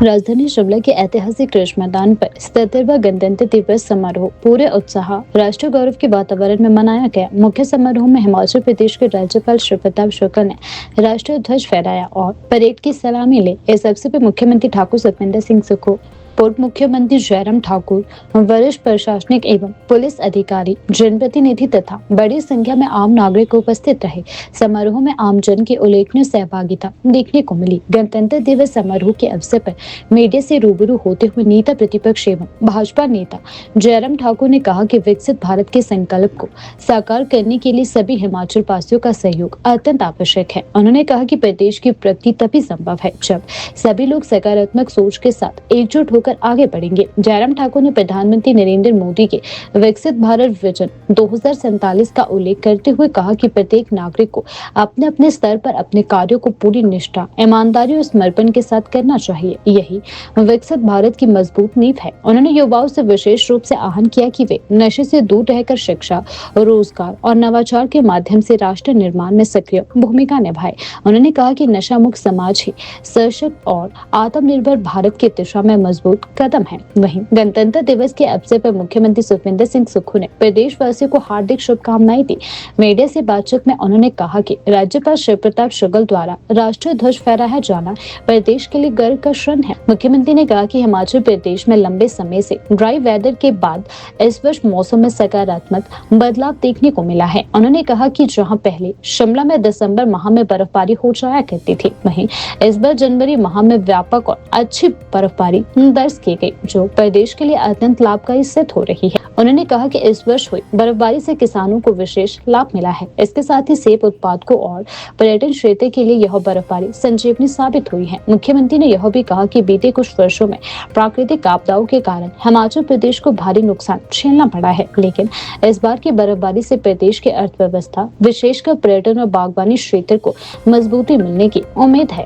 राजधानी शिमला के ऐतिहासिक रिज मैदान पर 77वां गणतंत्र दिवस समारोह पूरे उत्साह राष्ट्रीय गौरव के वातावरण में मनाया गया। मुख्य समारोह में हिमाचल प्रदेश के राज्यपाल श्री प्रताप शुक्ल ने राष्ट्रीय ध्वज फहराया और परेड की सलामी ली। इस अवसर पर मुख्यमंत्री ठाकुर सुखविंदर सिंह सुक्खू, पूर्व मुख्यमंत्री जयराम ठाकुर, वरिष्ठ प्रशासनिक एवं पुलिस अधिकारी, जनप्रतिनिधि तथा बड़ी संख्या में आम नागरिक उपस्थित रहे। समारोह में आमजन की उल्लेखनीय सहभागिता देखने को मिली। गणतंत्र दिवस समारोह के अवसर पर मीडिया से रूबरू होते हुए नेता प्रतिपक्ष एवं भाजपा नेता जयराम ठाकुर ने कहा कि विकसित भारत के संकल्प को साकार करने के लिए सभी हिमाचल वासियों का सहयोग अत्यंत आवश्यक है। उन्होंने कहा कि प्रदेश की प्रगति तभी संभव है जब सभी लोग सकारात्मक सोच के साथ एकजुट होकर आगे बढ़ेंगे। जयराम ठाकुर ने प्रधानमंत्री नरेंद्र मोदी के विकसित भारत विजन 2047 का उल्लेख करते हुए कहा कि प्रत्येक नागरिक को अपने अपने स्तर पर अपने कार्यों को पूरी निष्ठा, ईमानदारी और समर्पण के साथ करना चाहिए। यही विकसित भारत की मजबूत नींव है। उन्होंने युवाओं से विशेष रूप से आहवान किया कि वे नशे से दूर रहकर शिक्षा, रोजगार और नवाचार के माध्यम से राष्ट्र निर्माण में सक्रिय भूमिका निभाए। उन्होंने कहा कि नशा मुक्त समाज ही सशक्त और आत्मनिर्भर भारत की दिशा में मजबूत कदम है। वहीं गणतंत्र दिवस के अवसर पर मुख्यमंत्री सुखविंदर सिंह सुक्खू ने प्रदेशवासियों को हार्दिक शुभकामनाएं दी। मीडिया से बातचीत में उन्होंने कहा कि राज्यपाल श्री प्रताप शुक्ल द्वारा राष्ट्रीय ध्वज फहराया जाना प्रदेश के लिए गर्व का क्षण है। मुख्यमंत्री ने कहा कि हिमाचल प्रदेश में लंबे समय से ड्राई वेदर के बाद इस वर्ष मौसम में सकारात्मक बदलाव देखने को मिला है। उन्होंने कहा कि जहां पहले शिमला में दिसंबर माह में बर्फबारी हो जाया करती थी, वहीं इस बार जनवरी माह में व्यापक और अच्छी बर्फबारी दर्ज की गई, जो प्रदेश के लिए अत्यंत लाभकारी सिद्ध हो रही है। उन्होंने कहा कि इस वर्ष हुई बर्फबारी से किसानों को विशेष लाभ मिला है। इसके साथ ही सेब उत्पादकों और पर्यटन क्षेत्र के लिए यह बर्फबारी संजीवनी साबित हुई है। मुख्यमंत्री ने यह भी कहा कि बीते कुछ वर्षों में प्राकृतिक आपदाओं के कारण हिमाचल प्रदेश को भारी नुकसान झेलना पड़ा है, लेकिन इस बार की बर्फबारी से प्रदेश की अर्थव्यवस्था, विशेषकर पर्यटन और बागवानी क्षेत्र को मजबूती मिलने की उम्मीद है।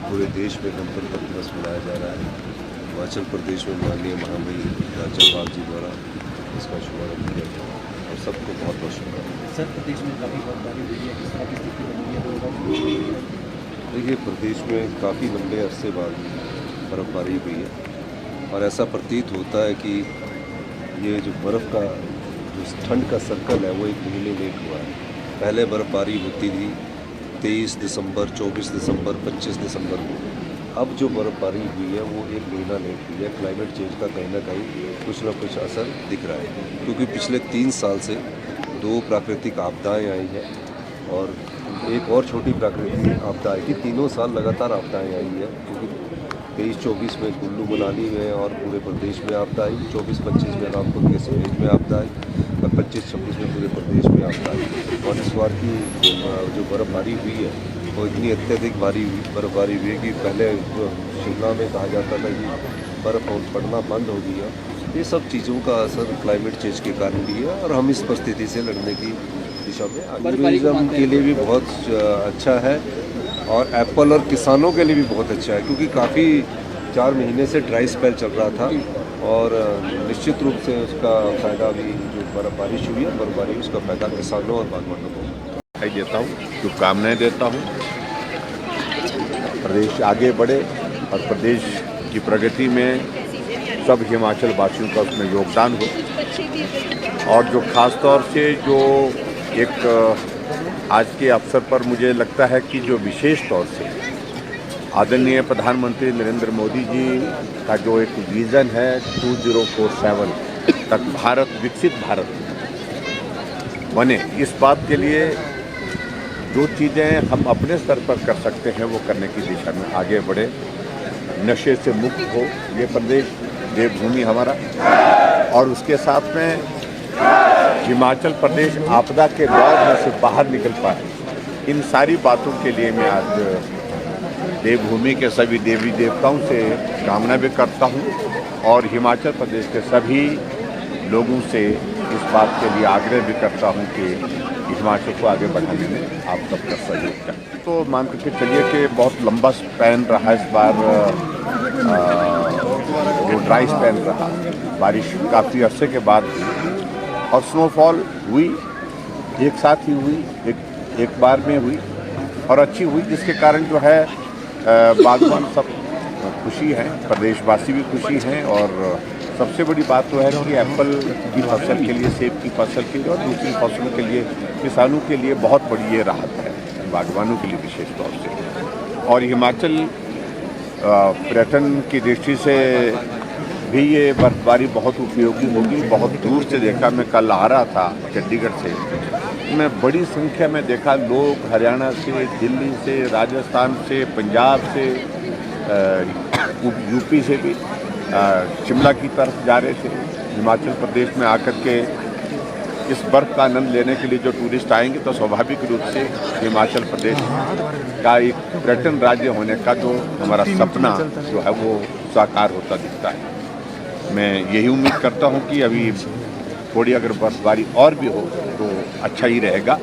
पूरे देश में गणतंत्र दिवस मनाया जा रहा है। हिमाचल प्रदेश में माननीय महामहिम राज्यपाल जी द्वारा इसका शुभारंभ किया गया और सबको बहुत बहुत शुभकामनाएं। सर, प्रदेश में काफ़ी बर्फबारी हुई है, किस तरह की स्थिति बनी है? देखिए, प्रदेश में काफ़ी लंबे अरसे बाद बर्फबारी हुई है और ऐसा प्रतीत होता है कि ये जो बर्फ़ का जो ठंड का सर्कल है वो एक महीने लेट हुआ है। पहले बर्फबारी होती थी 23 दिसंबर, 24 दिसंबर, 25 दिसंबर को। अब जो बर्फबारी हुई है वो एक महीना लेट हुई है। क्लाइमेट चेंज का कहीं ना कहीं कुछ ना कुछ असर दिख रहा है, क्योंकि पिछले 3 साल से 2 प्राकृतिक आपदाएं आई हैं और एक और छोटी प्राकृतिक आपदा आई थी। तीनों साल लगातार आपदाएं आई है, क्योंकि 23-24 में कुल्लू मनाली में और पूरे प्रदेश में आपदा आई, 24-25 में रामपुर के सीमेज में आपदा आई और 25-26 में पूरे प्रदेश में आपदा आई। और इस बार की जो बर्फबारी हुई है वो इतनी अत्यधिक भारी बर्फबारी हुई है कि पहले जो शिमला में कहा जाता था कि बर्फ़ पड़ना बंद हो गई है। ये सब चीज़ों का असर क्लाइमेट चेंज के कारण भी है और हम इस परिस्थिति से लड़ने की दिशा में आगे टूरिज्म के लिए भी बहुत अच्छा है और एप्पल और किसानों के लिए भी बहुत अच्छा है, क्योंकि काफ़ी 4 महीने से ड्राई स्पेल चल रहा था और निश्चित रूप से उसका फ़ायदा भी जो बारिश हुई है, बर्फबारी, उसका फ़ायदा किसानों और बागवानों को बधाई देता हूँ, शुभकामनाएं देता हूँ। प्रदेश आगे बढ़े और प्रदेश की प्रगति में सब हिमाचल वासियों का उसमें योगदान हो। और जो ख़ास तौर से जो एक आज के अवसर पर मुझे लगता है कि जो विशेष तौर से आदरणीय प्रधानमंत्री नरेंद्र मोदी जी का जो एक विज़न है 2047 तक भारत विकसित भारत बने, इस बात के लिए जो चीज़ें हम अपने स्तर पर कर सकते हैं वो करने की दिशा में आगे बढ़े। नशे से मुक्त हो ये प्रदेश, देवभूमि हमारा, और उसके साथ में हिमाचल प्रदेश आपदा के दौर में से बाहर निकल पाए। इन सारी बातों के लिए मैं आज देवभूमि के सभी देवी देवताओं से कामना भी करता हूँ और हिमाचल प्रदेश के सभी लोगों से इस बात के लिए आग्रह भी करता हूँ कि हिमाचल को आगे बढ़ाने में आप सबका सहयोग करें। तो मान के चलिए कि बहुत लंबा स्पैन रहा इस बार, वो ड्राई स्पैन रहा, बारिश काफ़ी अरसे के बाद और स्नोफॉल हुई, एक साथ ही हुई, एक बार में हुई और अच्छी हुई, जिसके कारण जो है बागवान सब खुशी है, प्रदेशवासी भी खुशी हैं और सबसे बड़ी बात तो है कि एप्पल की फसल के लिए, सेब की फसल के लिए और दूसरी फसलों के लिए किसानों के लिए बहुत बड़ी ये राहत है, बागवानों के लिए विशेष तौर से। और हिमाचल पर्यटन की दृष्टि से भी ये बर्फबारी बहुत उपयोगी होगी। बहुत दूर से देखा, मैं कल आ रहा था चंडीगढ़ से, मैं बड़ी संख्या में देखा लोग हरियाणा से, दिल्ली से, राजस्थान से, पंजाब से, यूपी से भी शिमला की तरफ जा रहे थे। हिमाचल प्रदेश में आकर के इस बर्फ़ का आनंद लेने के लिए जो टूरिस्ट आएंगे तो स्वाभाविक रूप से हिमाचल प्रदेश का एक पर्यटन राज्य होने का जो हमारा सपना जो है वो साकार होता दिखता है। मैं यही उम्मीद करता हूँ कि अभी थोड़ी अगर बर्फबारी और भी हो तो अच्छा ही रहेगा।